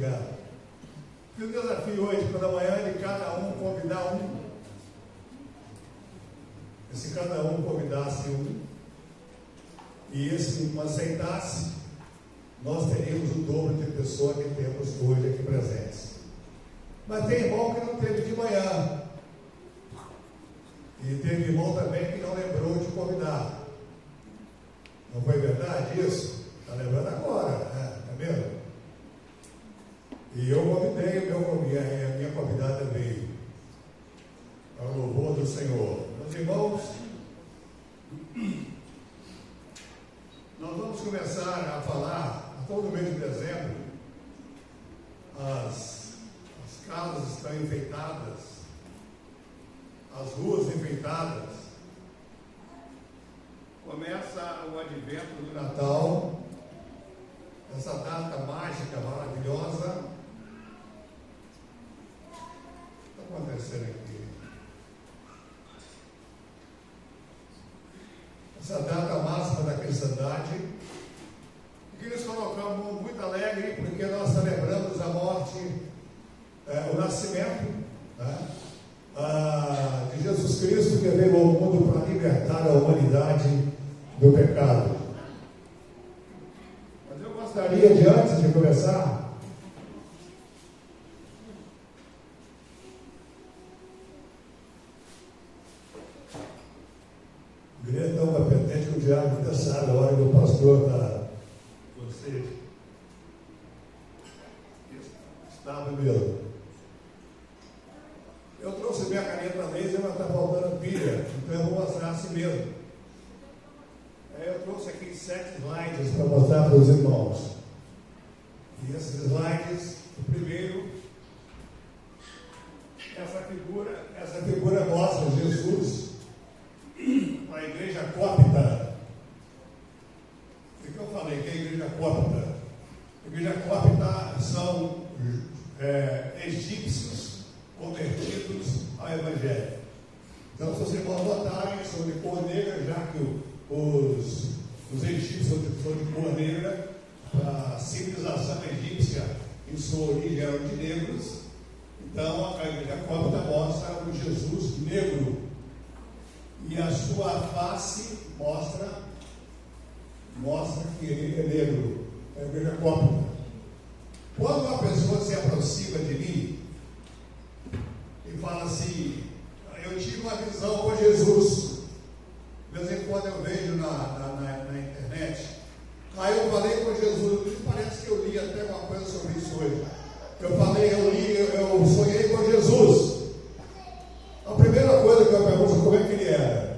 obrigado. E o desafio hoje, pela manhã, é de cada um convidar um. E se cada um convidasse um, e esse um aceitasse, nós teríamos o dobro de pessoas que temos hoje aqui presentes. Mas tem irmão que não teve de manhã. E teve irmão também que não lembrou de convidar. Não foi verdade isso? Está lembrando agora, né? É mesmo? E eu convidei, a minha convidada veio. Ao louvor do Senhor. Meus irmãos, nós vamos começar a falar, a todo mês de dezembro, as casas estão enfeitadas, as ruas enfeitadas. Começa o advento do Natal, essa data mágica, maravilhosa. O que está acontecendo aqui? Essa data máxima da cristandade, e que nos colocamos muito alegre, porque nós celebramos a morte, o nascimento, né, de Jesus Cristo, que veio ao mundo para libertar a humanidade do pecado. Mas eu gostaria de, antes de começar, queria dar uma pendente que o diabo pensar na hora que o pastor está. Você estava mesmo. Eu trouxe minha caneta laser, mas está faltando pilha, então eu vou mostrar assim mesmo. Eu trouxe aqui 7 slides para mostrar para os irmãos. E esses slides, o primeiro, essa figura mostra Jesus para a igreja cópita. O que eu falei? Que é a igreja cópita? A igreja cópita são egípcios convertidos ao Evangelho. Então, se vocês vão notarem, são de cor negra, já que os egípcios são de cor negra. A civilização egípcia, em sua origem, eram de negros. Então, a igreja cópita mostra o Jesus negro. E a sua face mostra que ele é negro. É a igreja cópita. Quando uma pessoa se aproxima de mim e fala assim, eu tive uma visão com Jesus, de vez em quando eu vejo na internet, aí eu falei com Jesus, parece que eu li até uma coisa sobre isso hoje. Eu sonhei com Jesus. A primeira coisa que eu pergunto, como é que ele era?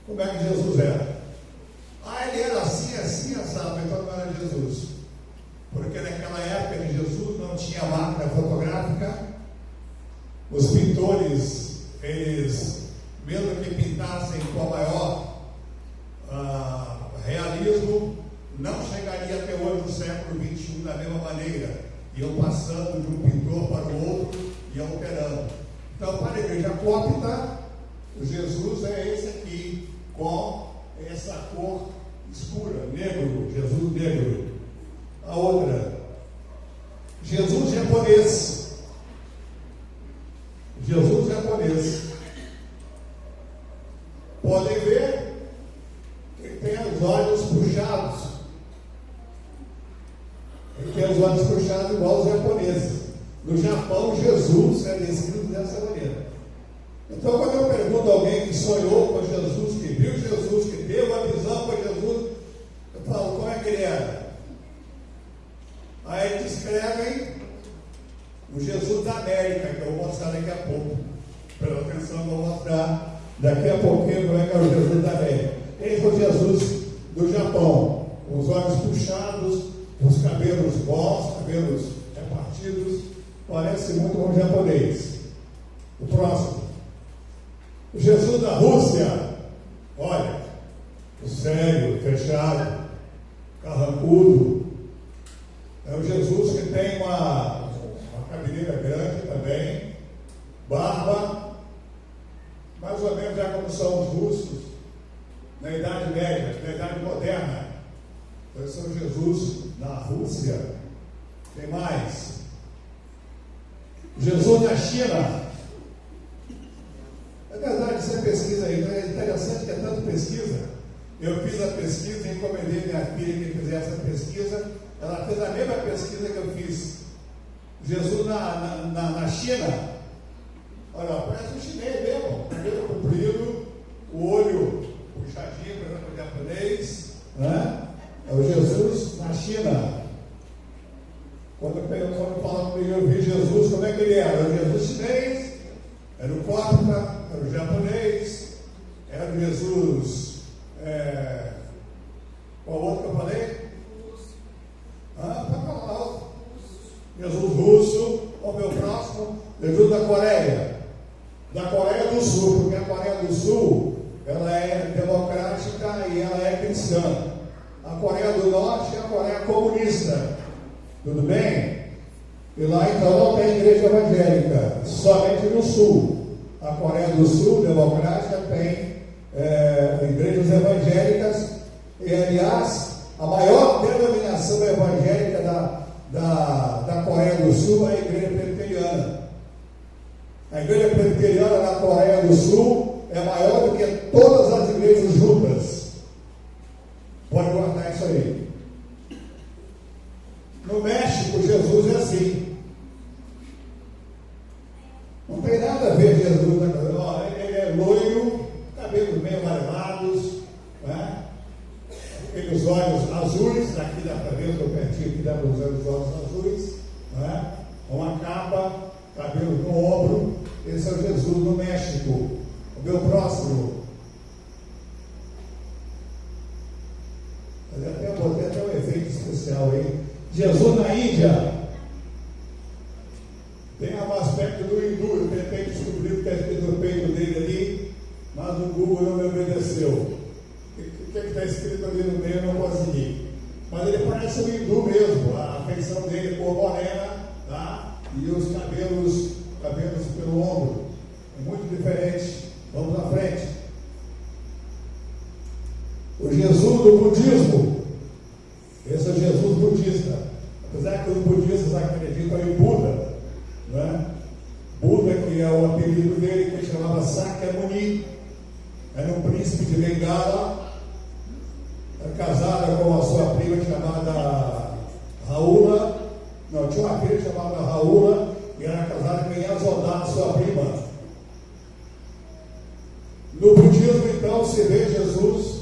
Como é que Jesus era? Ele era assim, assado, então não era Jesus. Porque naquela época de Jesus não tinha máquina fotográfica. Os pintores, eles, mesmo que pintassem com a maior realismo, não chegaria até hoje no século XXI da mesma maneira. Iam passando de um pintor para o outro e alterando. Então, para a igreja cópita, o Jesus é esse aqui, com essa cor escura, negro, Jesus negro. A outra, Jesus japonês. Jesus japonês. Podem ver que ele tem os olhos puxados. Ele tem os olhos puxados igual os japoneses. No Japão, Jesus é descrito dessa maneira. Então, quando eu pergunto a alguém que sonhou com Jesus, que viu Jesus, que teve uma visão com Jesus, eu falo, como é que ele era? Aí descrevem o Jesus da América, que eu vou mostrar daqui a pouco. Presta atenção, eu vou mostrar daqui a pouquinho como é que é o Jesus da América. Esse é o Jesus do Japão, com os olhos puxados, os cabelos bons, cabelos repartidos, parece muito com o japonês. O próximo, o Jesus da Rússia, olha, o sério, fechado, carrancudo. É o Jesus que tem uma cabeleira grande também, barba, mais ou menos já como são os russos, na Idade Média, na Idade Moderna. Então, esse é o Jesus na Rússia. Tem mais. Jesus na China. É verdade, você pesquisa aí, é interessante que é tanto pesquisa. Eu fiz a pesquisa e encomendei minha filha que fizesse a pesquisa. Ela fez a mesma pesquisa que eu fiz. Jesus na China. Olha, parece um chinês mesmo. Cabelo comprido, o olho puxadinho, por exemplo, japonês. Né? É o Jesus na China. Quando falaram comigo, eu vi Jesus, como é que ele era? Era o Jesus chinês, era o cópita, era o japonês, era o Jesus. Qual outro que eu falei? Para falar. Jesus russo, o meu próximo, Jesus da Coreia. Da Coreia do Sul, porque a Coreia do Sul, ela é democrática e ela é cristã. A Coreia do Norte é a Coreia comunista. Tudo bem? E lá então não tem igreja evangélica, somente no Sul. A Coreia do Sul, democrática, tem igrejas evangélicas. E aliás, a maior denominação evangélica da Coreia do Sul é a igreja presbiteriana. A igreja presbiteriana na Coreia do Sul é maior do que todas as igrejas juntas. Pode guardar isso aí. No México, Jesus é assim. Não tem nada a ver com Jesus. Ele é loiro, cabelos meio amarelados, né? Aqueles olhos azuis, aqui dá para ver, estou pertinho aqui, dá para usar os olhos azuis, né? Uma capa, cabelo no ombro. Esse é o Jesus no México. O meu próximo. Eu botei até um efeito especial aí. Jesus na Índia. Tem um aspecto do hindu. Eu tentei descobrir o que está escrito no peito dele ali, mas o Google não me obedeceu. O que está escrito ali no meio eu não consegui. Mas ele parece um hindu mesmo. A feição dele, cor morena, tá? E os cabelos pelo ombro. É muito diferente. Vamos à frente. O Jesus do budismo. Esse é o Jesus budista. Apesar que os budistas acreditam em Buda, né? Buda, que é o apelido dele, que chamava Sakyamuni, era um príncipe de Bengala, era casado com a sua prima chamada Raula. Não, tinha uma filha chamada Raula e era casada com Yasodhara, sua prima. No budismo, então, se vê Jesus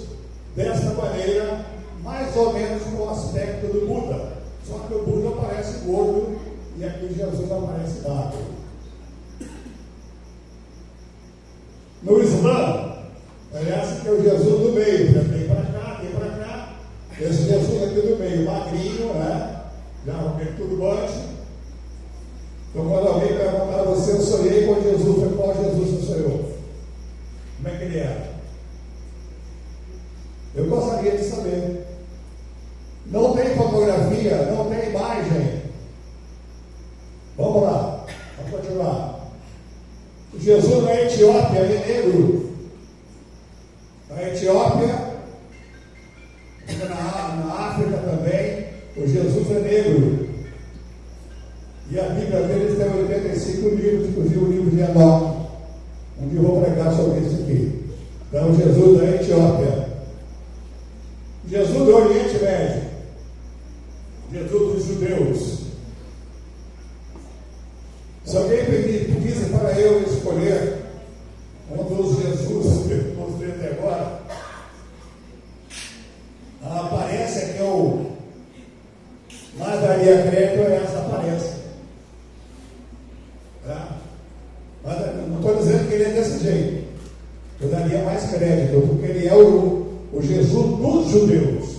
desta maneira, mais ou menos com o aspecto do Buda. Só que o Buda aparece gordo e aqui Jesus aparece magro. No Islã, parece que é o Jesus do meio, já tem para cá, tem para cá. Esse Jesus aqui do meio, magrinho, né? Já rompeu turbante. Então, quando alguém perguntar a você, eu sonhei com Jesus, qual Jesus você sonhou? Como é que ele era? Eu gostaria de saber. Não tem fotografia, não tem imagem. Vamos lá, vamos continuar. Jesus na Etiópia, ele é negro. Na Etiópia, na África também, o Jesus é negro. E a Bíblia deles tem 85 livros, inclusive o livro de Enoque. Um dia eu vou pregar sobre isso aqui. Então, Jesus da Etiópia. Jesus do Oriente Médio. Jesus dos judeus. Se alguém pedisse para eu escolher um dos Jesus que eu mostrei até agora, a aparência que eu mais daria crédito é essa aparência. Tá? Mas não estou dizendo que ele é desse jeito. Eu daria mais crédito, porque ele é o Jesus dos judeus.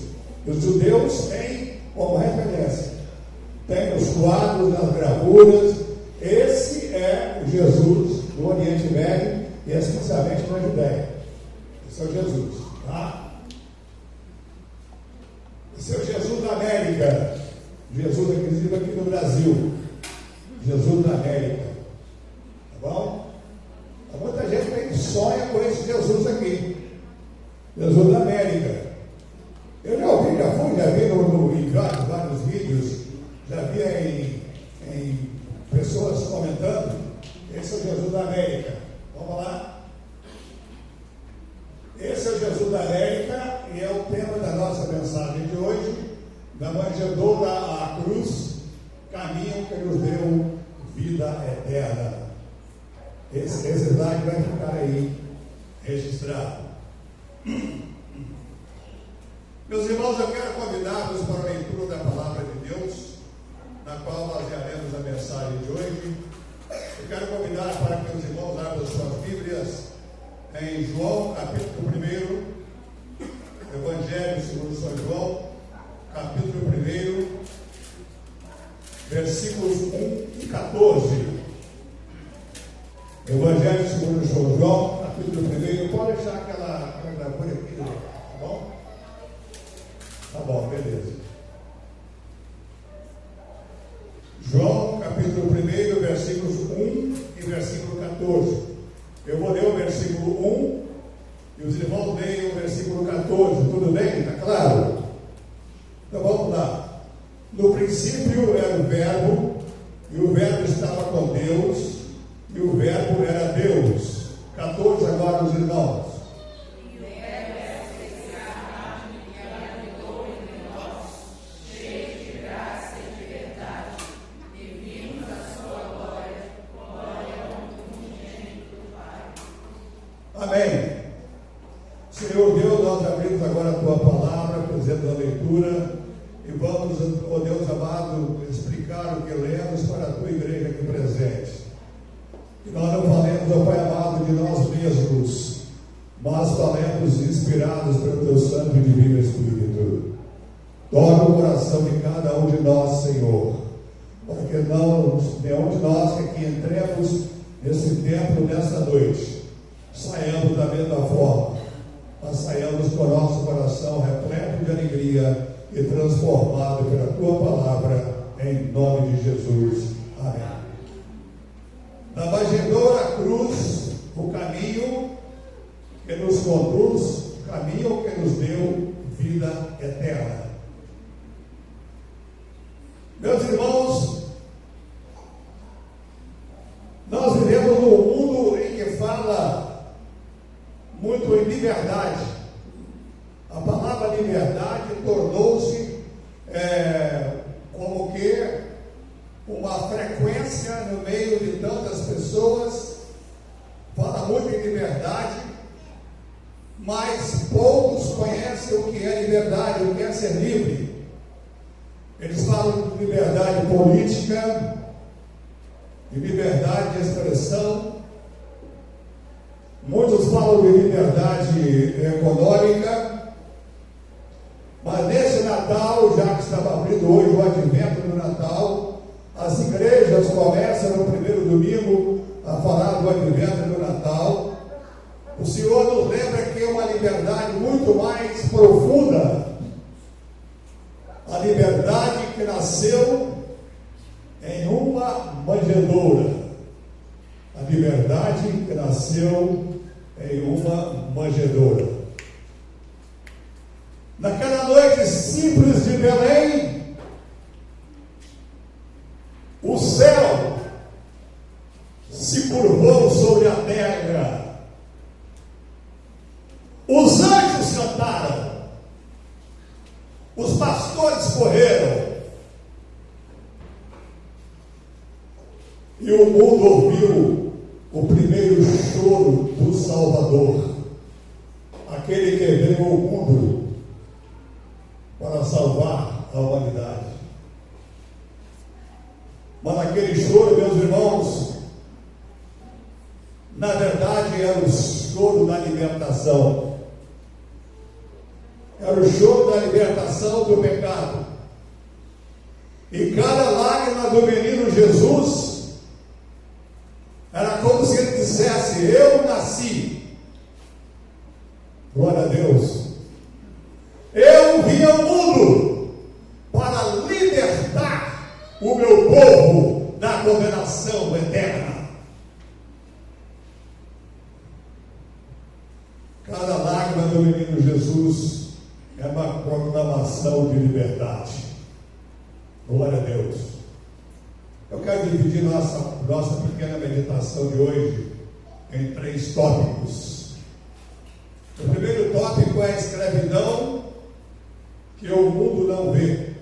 Os judeus têm como referência. Tem os quadros, as gravuras. Esse é o Jesus do Oriente Médio e especialmente na Judéia. Esse é o Jesus. Tá? Esse é o Jesus da América. Jesus aqui no Brasil. Jesus da América. Tá bom? Muita gente que sonha com esse Jesus aqui. Jesus da América. Eu já vi da manjedoura à cruz, caminho que nos deu vida eterna. Esse slide vai ficar aí registrado. Meus irmãos, eu quero convidá-los para a leitura da palavra de Deus, na qual basearemos a mensagem de hoje. Eu quero convidar para que os irmãos abram suas Bíblias em João, capítulo 1, Evangelho segundo São João, capítulo 1, versículos 1 e 14. Evangelho segundo São João, capítulo 1. Pode deixar aquela gravura aqui, tá bom? Tá bom, beleza. João, capítulo 1, versículos 1 e versículo 14. Eu vou ler o versículo 1 e os irmãos leem o versículo 14. Tudo bem? Está claro? Então vamos lá. No princípio era o Verbo, e o Verbo estava com Deus, e o Verbo era Deus. 14 agora os irmãos. Amém. Senhor Deus, nós abrimos agora a Tua palavra, fazendo a leitura, e vamos, ó Deus amado, explicar o que lemos para a Tua igreja aqui presente. Que nós não falemos, ó Pai amado, de nós mesmos, mas falemos inspirados pelo Teu Santo e Divino Espírito. Toca o coração de cada um de nós, Senhor, para que nenhum de nós que aqui entremos nesse templo nessa noite saiamos da mesma forma, mas saiamos com o nosso coração repleto de alegria e transformado pela Tua palavra, em nome de Jesus. Amém. Da manjedoura à cruz, o caminho que nos conduz, o caminho que nos deu vida eterna. Meus irmãos, nós vivemos num mundo em que fala muito em liberdade. A palavra liberdade tornou-se como que uma frequência no meio de tantas pessoas. Fala muito em liberdade, mas poucos conhecem o que é liberdade, o que é ser livre. Eles falam de liberdade política, de liberdade de expressão. Muitos falam de liberdade econômica, mas nesse Natal, já que estava abrindo hoje o advento do Natal, as igrejas começam no primeiro domingo a falar do advento do Natal. O Senhor nos lembra que é uma liberdade muito mais profunda, a liberdade que nasceu em uma manjedoura, a liberdade que nasceu em uma manjedoura. Naquela noite simples de Belém, o céu se curvou sobre a terra, os anjos cantaram, os pastores correram, e o mundo ouviu o primeiro choro do Salvador, aquele que veio ao mundo para salvar a humanidade. Mas naquele choro, meus irmãos, na verdade era o choro da libertação. Era o choro da libertação do pecado. E cada lágrima do menino Jesus era como se ele dissesse: eu nasci. Glória a Deus. Eu vim ao mundo para libertar o meu povo da condenação eterna. Cada lágrima do menino Jesus é uma proclamação de liberdade. Glória a Deus. Eu quero dividir nossa pequena meditação de hoje em 3 tópicos. O primeiro tópico é a escravidão que o mundo não vê.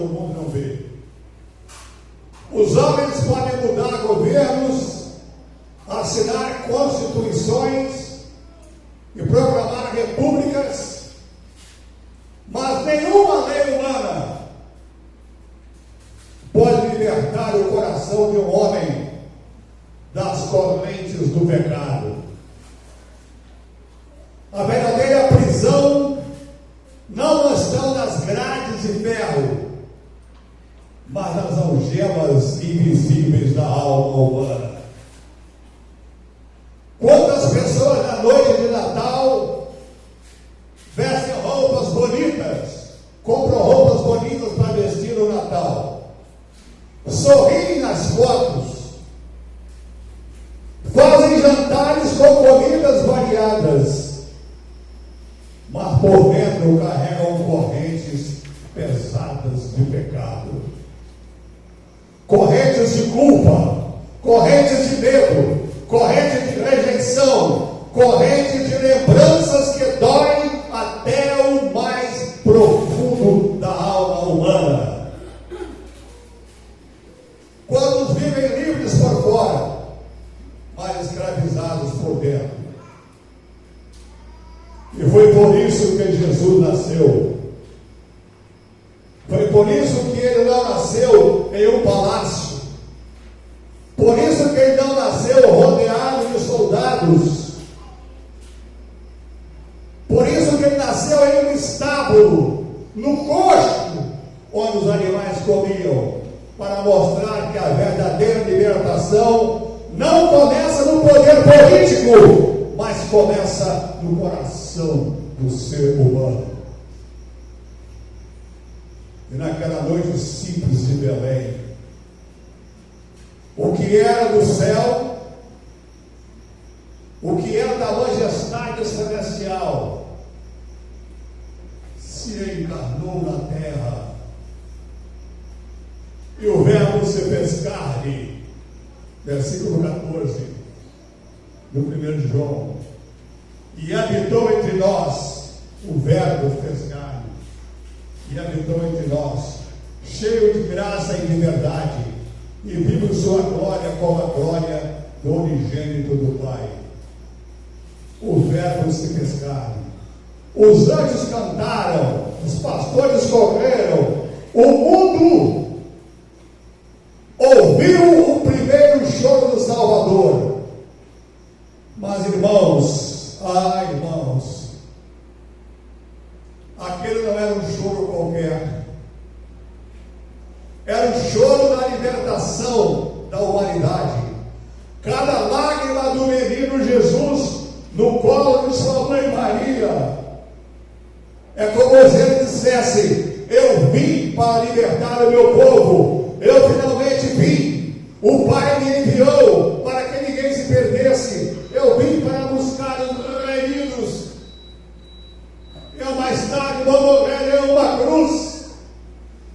quando o mundo não vê. Os homens podem mudar governos, assinar constituições e proclamar repúblicas, mas nenhuma lei humana pode libertar o coração de um homem das correntes do pecado. A verdadeira prisão não estão nas grades de ferro, mas nas algemas invisíveis da alma humana. Quantas pessoas na noite de Natal vestem roupas bonitas, compram roupas bonitas para vestir no Natal, sorriem nas fotos, fazem jantares com comidas variadas, mas por dentro carregam correntes pesadas de pecado, correntes de culpa, correntes de medo, correntes de rejeição, correntes de lembranças que doem até o mais profundo da alma humana. Quantos vivem livres por fora, mas escravizados por dentro? E foi por isso que Jesus nasceu. Foi por isso que ele não nasceu em um palácio. Por isso que ele não nasceu rodeado de soldados. Por isso que ele nasceu em um estábulo, no coxo, onde os animais comiam, para mostrar que a verdadeira libertação não começa no poder político, mas começa no coração do ser humano. E naquela noite simples de Belém, o que era do céu, o que era da majestade celestial, se encarnou na terra, e o Verbo se fez carne. Versículo 14 do 1 João. E habitou entre nós, o Verbo fez carne, e habitou entre nós, cheio de graça e de verdade, e vimos sua glória como a glória do unigênito do Pai. O Verbo se fez carne. Os anjos cantaram, os pastores correram, o mundo ouviu o primeiro choro do Salvador. Mas irmãos, aquele não era um choro qualquer, era um choro da libertação da humanidade. Cada lágrima do menino Jesus no colo de sua mãe Maria é como se ele dissesse: eu vim para libertar o meu povo, eu finalmente vim, o Pai me enviou para que ninguém se perdesse, eu vim para buscar os reunidos, eu mais tarde vou morrer em uma cruz,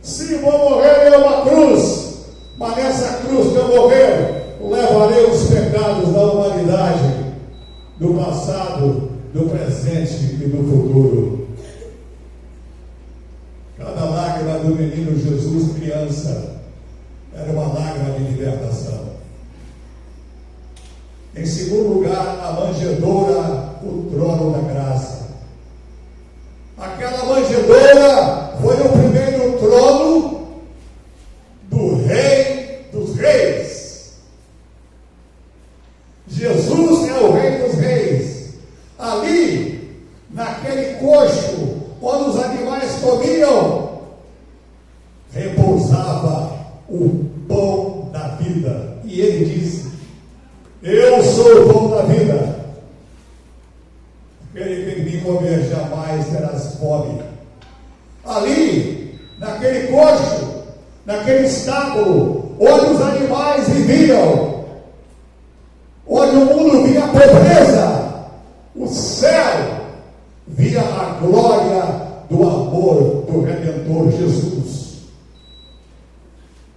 sim, vou morrer em uma cruz, mas nessa cruz que eu morrer, levarei os pecados da humanidade, do passado, do presente e do futuro. Cada lágrima do menino Jesus criança era uma lágrima de libertação. Em segundo lugar, a manjedoura, o trono da graça. Aquela manjedoura foi o primeiro trono do Rei dos Reis. Jesus é o Rei dos Reis. Ali, naquele coxo, onde os animais comiam, repousava o pão da vida. E ele disse: eu sou o pão da vida. Aquele que em mim comer jamais terás fome. Ali, naquele coxo, naquele estábulo, onde os animais viviam, onde o mundo via a pobreza, o céu via a glória do amor do Redentor Jesus.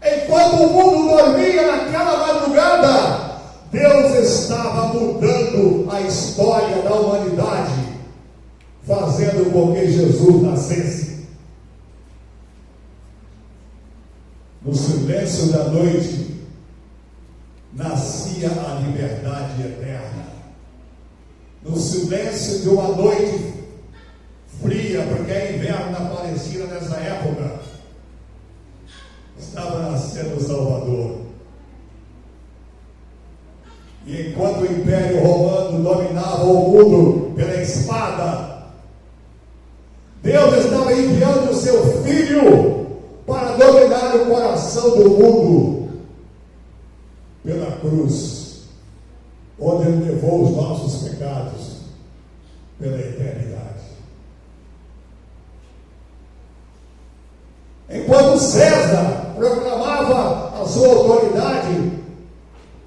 Enquanto o mundo dormia naquela madrugada, Deus estava mudando a história da humanidade, fazendo com que Jesus nascesse. silêncio da noite nascia a liberdade eterna. No silêncio de uma noite fria, porque é inverno na Palestina nessa época, estava nascendo o Salvador. E enquanto o Império Romano dominava o mundo pela espada, Deus estava enviando o seu Filho para dominar o coração do mundo pela cruz, onde Ele levou os nossos pecados pela eternidade. Enquanto César proclamava a sua autoridade,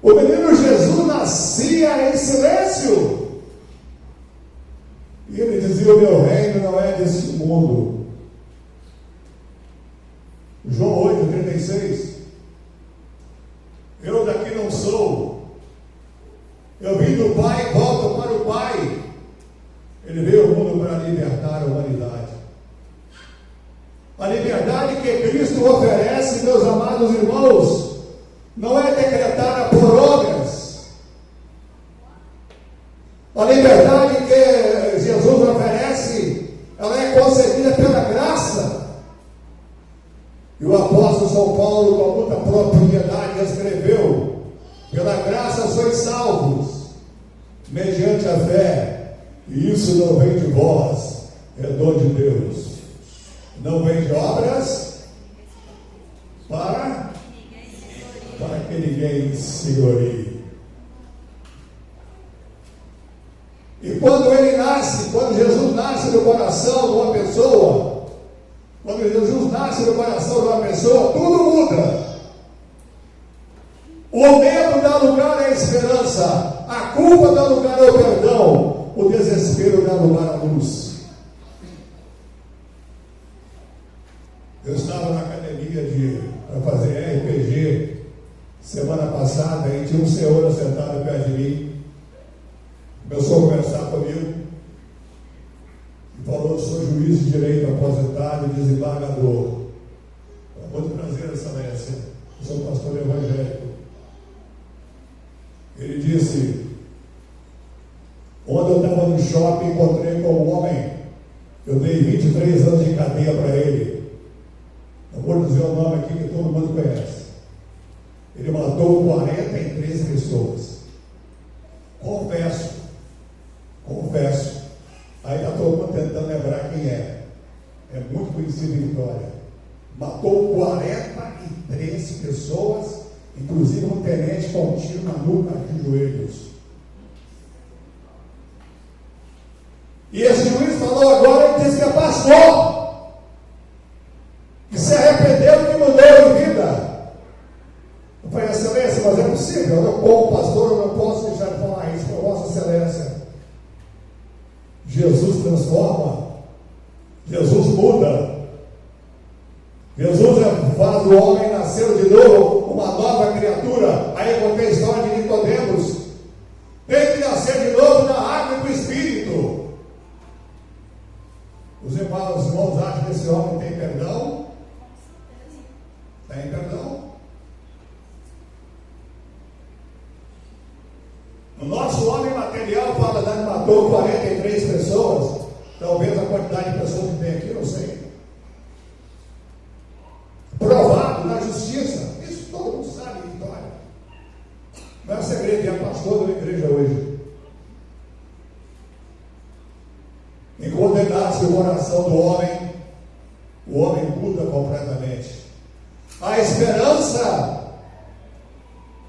o menino Jesus nascia em silêncio. E ele dizia: o meu reino não é deste mundo. João 8,36. Eu daqui não sou. Eu vim do Pai e volto para o Pai. Ele veio ao mundo para libertar a humanidade. A liberdade que Cristo oferece, meus amados irmãos, não é decretada por homens. A liberdade que Jesus oferece, ela é concedida pela graça. E o apóstolo São Paulo, com muita propriedade, escreveu: pela graça sois salvos, mediante a fé, e isso não vem de vós, é dom de Deus. Não vem de obras, para que ninguém se glorie. E quando ele nasce, quando Jesus nasce no coração de uma pessoa, quando Jesus nasce no coração de uma pessoa, tudo muda. O medo dá lugar à esperança, a culpa dá lugar ao perdão, o desespero dá lugar à luz. Eu estava na academia para fazer RPG semana passada e tinha um senhor sentado perto de mim. Começou a conversar comigo e falou: sou juiz de direito aposentado e desembargador. É muito prazer, excelência. Eu sou pastor evangélico. Ele disse: ontem eu estava no shopping, encontrei com um homem, eu dei 23 anos de cadeia para ele. Eu vou dizer o nome aqui que todo mundo conhece. Ele matou 43 pessoas. Confesso. Aí está todo mundo tentando lembrar quem é. É muito conhecido em Vitória. Matou 43 pessoas, inclusive um tenente com um tiro na nuca de joelhos. E esse juiz falou agora, ele disse que é pastor, que se arrependeu, que mudou de vida. Eu falei: excelência, mas é possível, eu como pastor, eu não posso deixar de falar isso para vossa excelência. Jesus transforma, Jesus muda, Jesus faz o homem nascer de novo, uma nova criatura. Aí eu contei a história de Nicodemos. Tem que nascer de novo na água e do Espírito. Os irmãos acham que esse homem tem perdão? Tem perdão? O nosso homem material fala que matou 43 pessoas. Talvez a quantidade de pessoas que tem aqui, eu não sei. Provado na justiça. Isso todo mundo sabe, Vitória. Não é segredo, é pastor da igreja hoje. Enquanto ele nasce no coração do homem, o homem muda completamente. A esperança,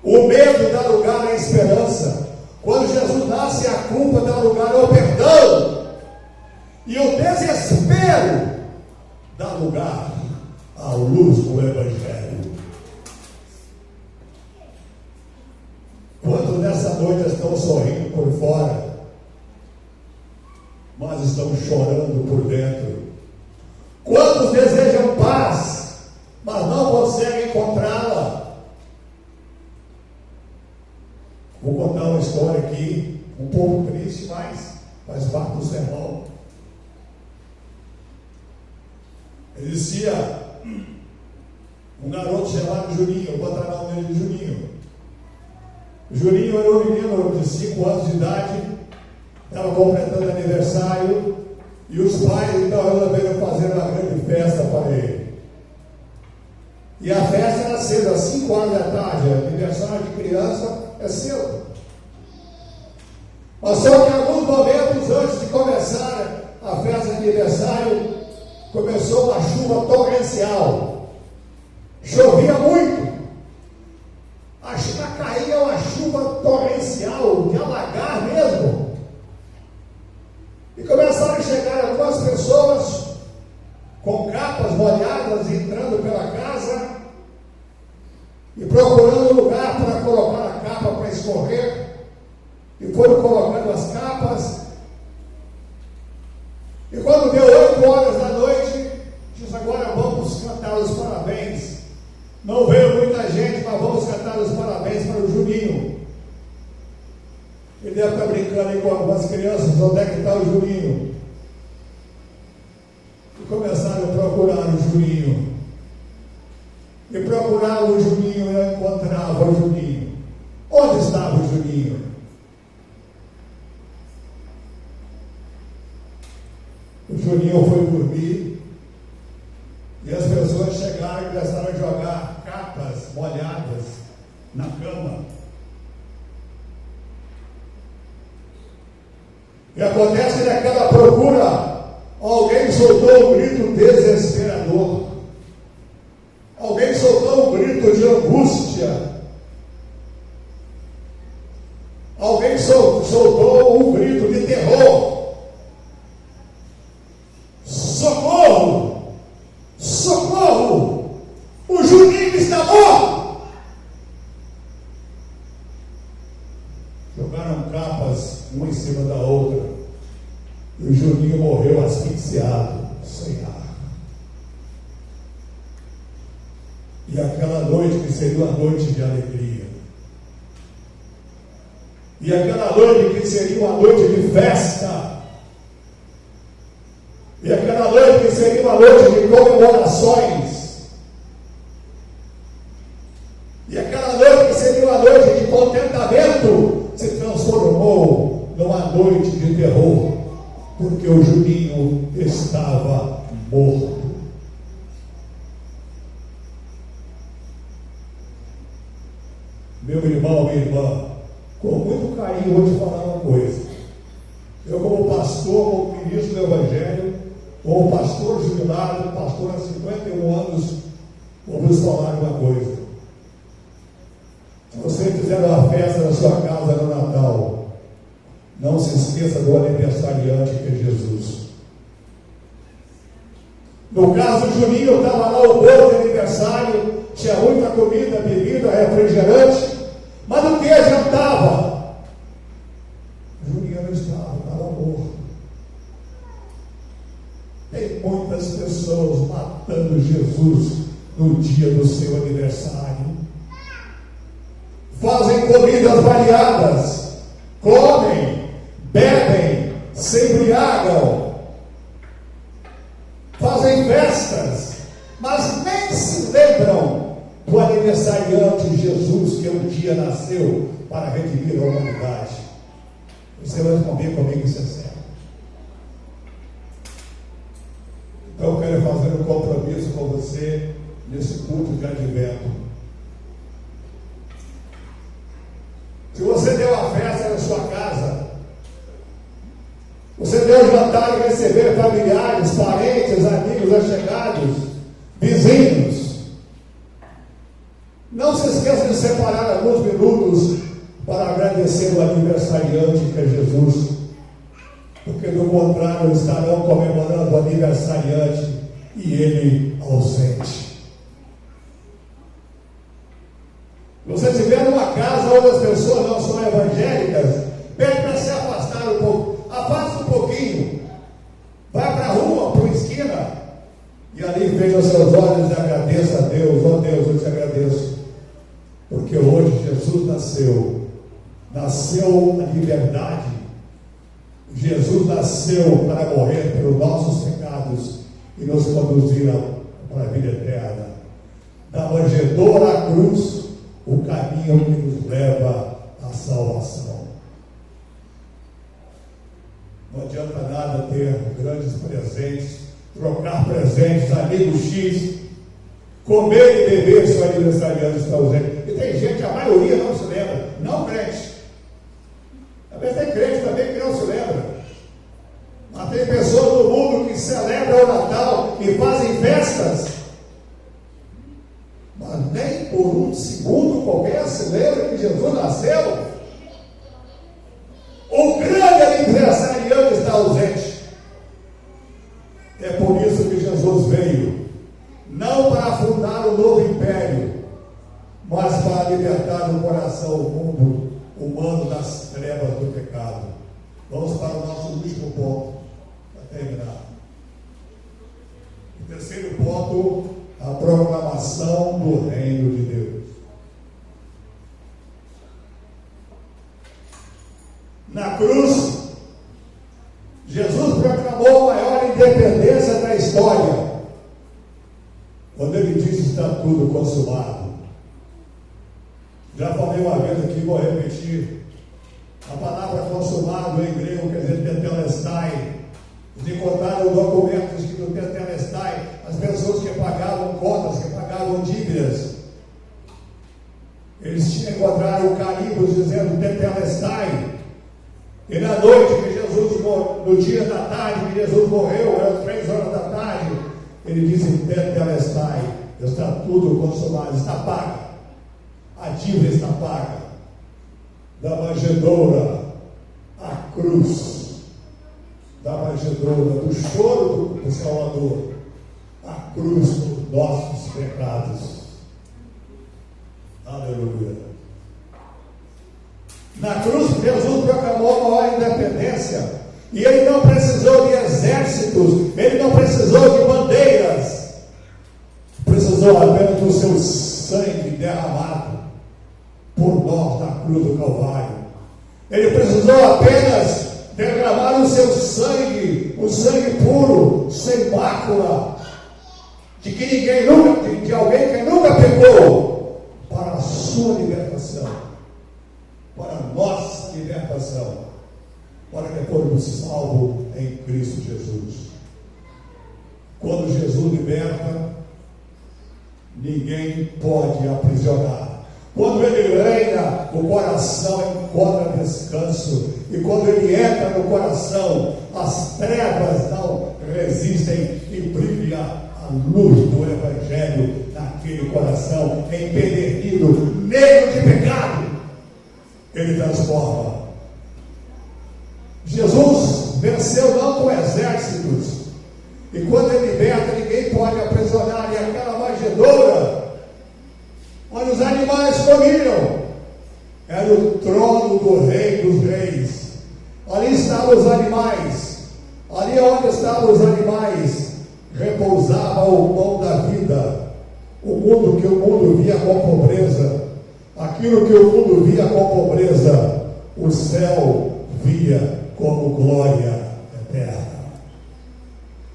o medo dá lugar à esperança. Quando Jesus nasce, a culpa dá lugar ao perdão. E o desespero dá lugar à luz do Evangelho. Quantos nessa noite estão sorrindo por fora, mas estão chorando por dentro? Quantos desejam paz, mas não conseguem encontrá-la? Vou contar uma história aqui, um pouco triste, mas faz parte do sermão. Existia um garoto chamado Juninho, vou botar o nome de Juninho. Juninho era um menino de 5 anos de idade, estava completando aniversário, e os pais então resolveram fazer uma grande festa para ele. E a festa era cedo, às 5 horas da tarde, aniversário de criança é cedo. Mas só que alguns momentos antes de começar a festa de aniversário, começou uma chuva torrencial. Chovia muito. Caía uma chuva torrencial, de alagar mesmo. E começaram a chegar algumas pessoas com capas molhadas entrando pela casa e procurando lugar para colocar a capa para escorrer. E foram colocando as capas. E quando deu 8 horas da noite, diz: agora vamos cantar os parabéns. Não veio muita gente, mas vamos cantar os parabéns para o Juninho. Ele deve estar brincando aí com algumas crianças, onde é que está o Juninho? E começaram a procurar o Juninho. E procuravam o Juninho e não encontravam o Juninho. Onde estava o Juninho? O Juninho foi dormir e as pessoas chegaram e começaram a jogar capas molhadas na cama. E acontece que naquela procura, alguém soltou um grito desesperador. Alguém soltou um grito de angústia. Alguém soltou um grito de terror. Socorro! Socorro! O Juninho está morto! Jogaram capas uma em cima da outra. E o Juninho morreu asfixiado, sem ar. E aquela noite que seria uma noite de alegria. E aquela noite que seria uma noite de festa. E aquela noite que seria uma noite de comemorações. E aquela noite que seria uma noite de contentamento se transformou numa noite de terror, porque o Juninho estava morto. Meu irmão, minha irmã, com muito carinho vou te falar uma coisa. Eu, como pastor, como ministro do Evangelho, como pastor jubilado, pastor há 51 anos, vou vos falar uma coisa. Se você fizer uma festa na sua casa no Natal, não se esqueça do aniversariante que é Jesus. No caso do Juninho, estava lá o bolo de aniversário, tinha muita comida, bebida, refrigerante, mas o que adiantava? Juninho não estava morto. Tem muitas pessoas matando Jesus no dia do seu aniversário. Fazem comidas variadas, comem, bebem, se embriagam, fazem festas, mas nem se lembram do aniversariante Jesus, que um dia nasceu para redimir a humanidade. Você vai responder comigo que isso é sério. Então eu quero fazer um compromisso com você nesse culto de advento. Se você deu uma festa na sua casa, você deu jantar e receber familiares, parentes, amigos, allegados, vizinhos, não se esqueça de separar alguns minutos para agradecer o aniversariante que é Jesus, porque do contrário estarão comemorando o aniversariante e ele ausente. Se você estiver numa casa onde as pessoas não são evangélicas, pede para se afastar um pouco, afasta um pouquinho, vai para a rua, para uma esquina, e ali veja os seus olhos e agradeça a Deus. Oh Deus, eu te agradeço, porque hoje Jesus nasceu na liberdade. Jesus nasceu para morrer pelos nossos pecados e nos conduzir para a vida eterna. Da manhã manjedoura, a cruz, o caminho que nos leva à salvação. Não adianta nada ter grandes presentes, trocar presentes, amigo X, comer e beber se o aniversariante está ausente. E tem gente, a maioria não se lembra, não crente. Talvez tem crente também que não se lembra. Mas tem pessoas no mundo que celebram o Natal e fazem festas, mas nem por um segundo qualquer se lembra que Jesus nasceu. O grande aniversariante está ausente. É por isso que Jesus veio, não para fundar um novo império, mas para libertar o coração, o mundo humano das trevas do pecado. Vamos para o nosso último ponto, para terminar. O terceiro ponto, a proclamação do reino de Deus. Na cruz, Jesus proclamou a maior independência da história, quando ele disse: está tudo consumado. Já falei uma vez aqui, vou repetir. A palavra consumado em grego quer dizer tetelestai. Eles encontraram documentos escritos tetelestai, as pessoas que pagavam contas, que pagavam dívidas. Eles encontraram carimbos dizendo tetelestai. E na noite que Jesus, no dia da tarde que Jesus morreu, eram 3 horas da tarde, ele disse: tetelestai, está tudo consumado, está pago. A dívida está paga. Da manjedoura à cruz, da manjedoura, do choro do Salvador, à cruz por nossos pecados. Aleluia. Na cruz, Jesus proclamou a maior independência, e ele não precisou de exércitos, ele não precisou de bandeiras, precisou apenas do seu sangue derramado por nós na cruz do Calvário. Ele precisou apenas derramar o seu sangue, o sangue puro, sem mácula, de que ninguém nunca, de alguém que nunca pecou, para a sua libertação, para a nossa libertação, para que fomos salvos em Cristo Jesus. Quando Jesus liberta, ninguém pode aprisionar. Quando ele reina, o coração encontra descanso. E quando ele entra no coração, as trevas não resistem e brilha a luz do Evangelho naquele coração empedernido, negro de pecado. Ele transforma. Jesus venceu não com exércitos. E quando ele liberta, ninguém pode aprisionar. E aquela manjedoura onde os animais comiam era o trono do Rei dos Reis. Ali estavam os animais. Ali onde estavam os animais repousava o pão da vida. O mundo que o mundo via com pobreza, aquilo que o mundo via com pobreza, o céu via como glória eterna.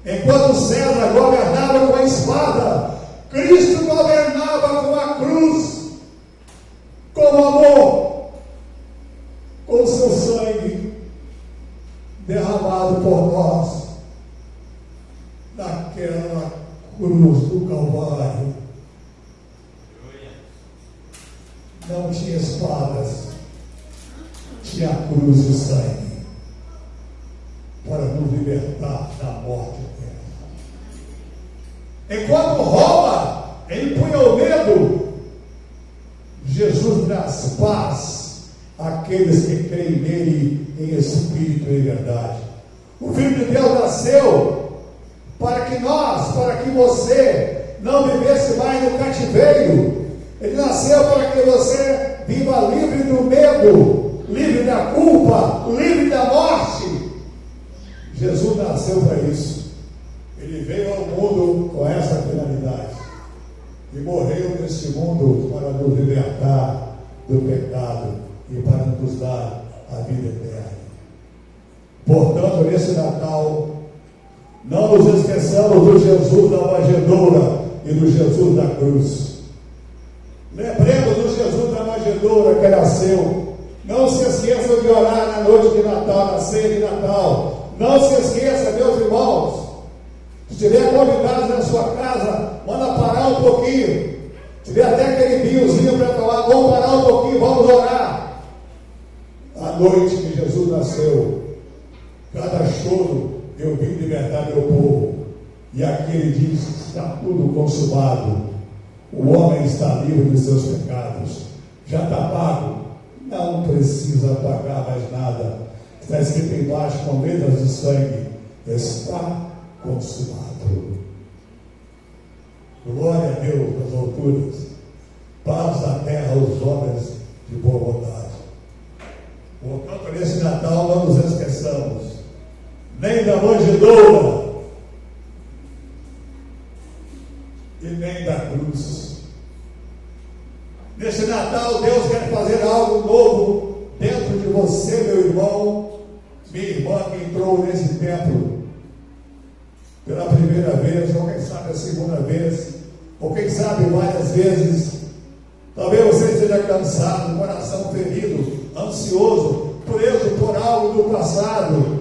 Enquanto César governava com a espada, Cristo governava com a cruz, com amor, com o seu sangue derramado por nós naquela cruz do Calvário. Não tinha espadas, tinha a cruz e o sangue para nos libertar da morte eterna. Enquanto Roma impunha o medo, Jesus traz paz àqueles que creem nele em espírito e em verdade. O Filho de Deus nasceu para que nós, para que você não vivesse mais no cativeiro. Ele nasceu para que você viva livre do medo, livre da culpa, livre da morte. Jesus nasceu para isso. Ele veio ao mundo com essa finalidade e morreu neste mundo para nos libertar do pecado e para nos dar a vida eterna. Portanto, nesse Natal, não nos esqueçamos do Jesus da manjedoura e do Jesus da cruz. Lembremos do Jesus da manjedoura que nasceu. Não se esqueçam de orar na noite de Natal, na ceia de Natal. Não se esqueça, meus irmãos. Se estiver convidado na sua casa, manda parar um pouquinho. Se tiver até aquele vinhozinho para tomar, vamos parar um pouquinho, vamos orar. A noite que Jesus nasceu, cada choro eu vim libertar meu povo. E aqui ele diz: está tudo consumado. O homem está livre dos seus pecados. Já está pago. Não precisa pagar mais nada. Está escrito embaixo com letras de sangue: está consumado. Glória a Deus nas alturas, paz na terra aos homens de boa vontade. Portanto, nesse Natal não nos esqueçamos nem da manjedoura e nem da cruz. Nesse Natal, Deus quer fazer algo novo dentro de você, meu irmão, minha irmã, que entrou nesse templo pela primeira vez, ou quem sabe a segunda vez, ou quem sabe várias vezes. Talvez você esteja cansado, coração ferido, ansioso, preso por algo do passado.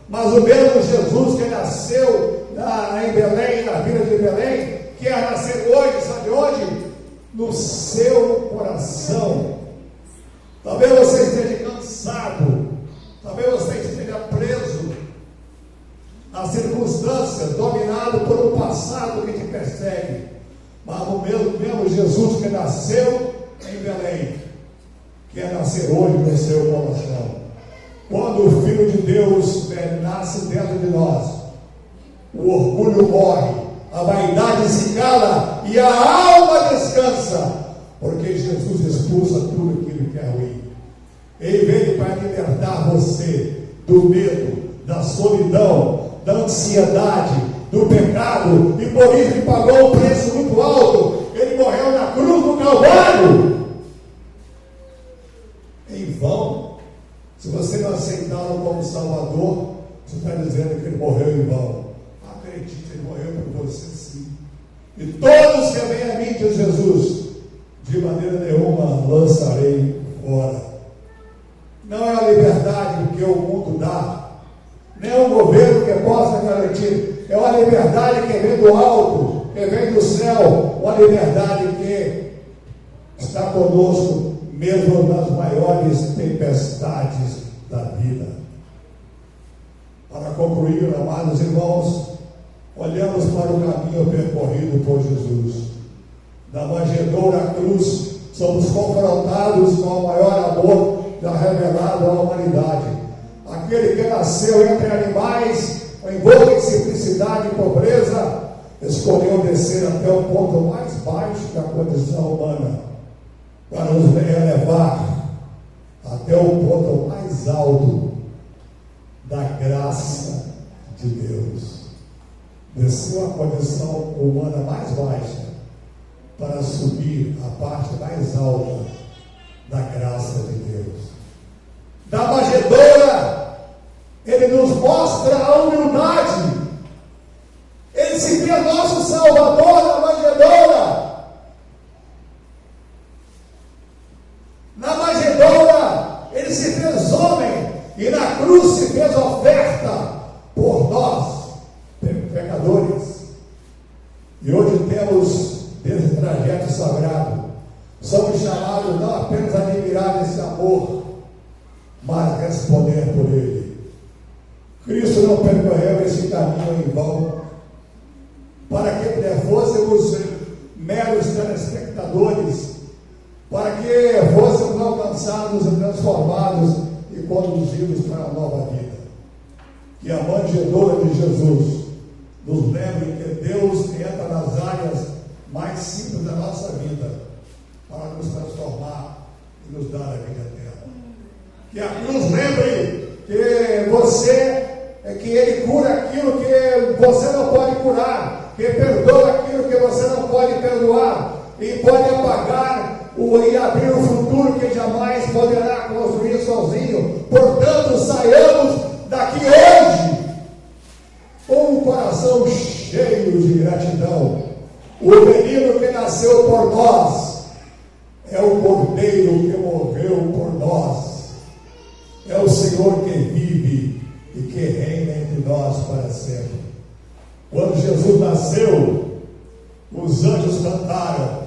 Mas o mesmo Jesus que nasceu em Belém, na vila de Belém, quer nascer hoje, sabe onde? No seu coração. Talvez você esteja cansado, talvez você esteja preso às circunstâncias, dominado por um passado que te persegue. Mas o mesmo Jesus que nasceu em Belém quer nascer hoje no seu coração. Quando o Filho de Deus nasce dentro de nós, o orgulho morre, a vaidade se cala e a alma descansa, porque Jesus expulsa tudo aquilo que é ruim. Ele veio para libertar você do medo, da solidão, da ansiedade, do pecado, e por isso ele pagou um preço muito alto. Ele morreu na cruz do Calvário. Em vão, se você não aceitá-lo como Salvador, você está dizendo que ele morreu em vão. Acredite, ele morreu por você sim. E todos que vêm a mim, diz Jesus, de maneira nenhuma lançarei fora. Não é a liberdade que o mundo dá, nem é o governo que possa garantir. É uma liberdade que vem do alto, que vem do céu, uma liberdade que está conosco mesmo nas maiores tempestades da vida. Para concluir, amados irmãos, olhamos para o caminho percorrido por Jesus. Da manjedoura à cruz, somos confrontados com o maior amor já revelado à humanidade. Aquele que nasceu entre animais, envolto em simplicidade e pobreza, escolheu descer até o ponto mais baixo da condição humana, para nos elevar até o ponto mais alto da graça de Deus. Desceu a condição humana mais baixa para subir a parte mais alta da graça de Deus. Da manjedoura, ele nos mostra a humildade. Ele se vê nosso Salvador na manjedoura. Na manjedoura, ele se fez homem, e na cruz se fez oferta por nós, pecadores. E hoje temos desse trajeto sagrado, somos chamados não apenas a admirar esse amor, mas responder por ele. Cristo não percorreu esse caminho em vão, para que fôssemos meros telespectadores, para que fôssemos alcançados e transformados e conduzidos para a nova vida. Que a manjedoura de Jesus nos lembre que Deus entra nas áreas mais simples da nossa vida para nos transformar e nos dar a vida eterna. Que a cruz lembre que você que Ele cura aquilo que você não pode curar, que perdoa aquilo que você não pode perdoar, e pode apagar e abrir o futuro que jamais poderá construir sozinho. Portanto, saiamos daqui hoje com um coração cheio de gratidão. O menino que nasceu por nós é o Cordeiro que morreu por nós, é o Senhor que vive e que reina entre nós para sempre. Quando Jesus nasceu, os anjos cantaram: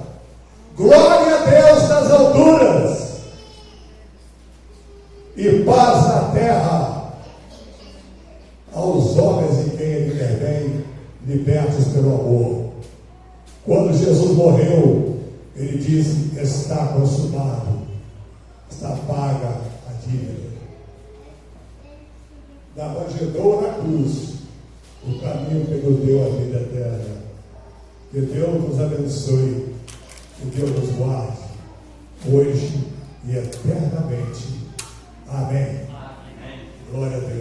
glória a Deus nas alturas e paz na terra aos homens em quem Ele intervém, libertos pelo amor. Quando Jesus morreu, Ele disse: está consumado, está paga a dívida. Na manjedoura, na cruz, o caminho que nos deu a vida eterna. Que Deus nos abençoe, que Deus nos guarde, hoje e eternamente. Amém. Glória a Deus.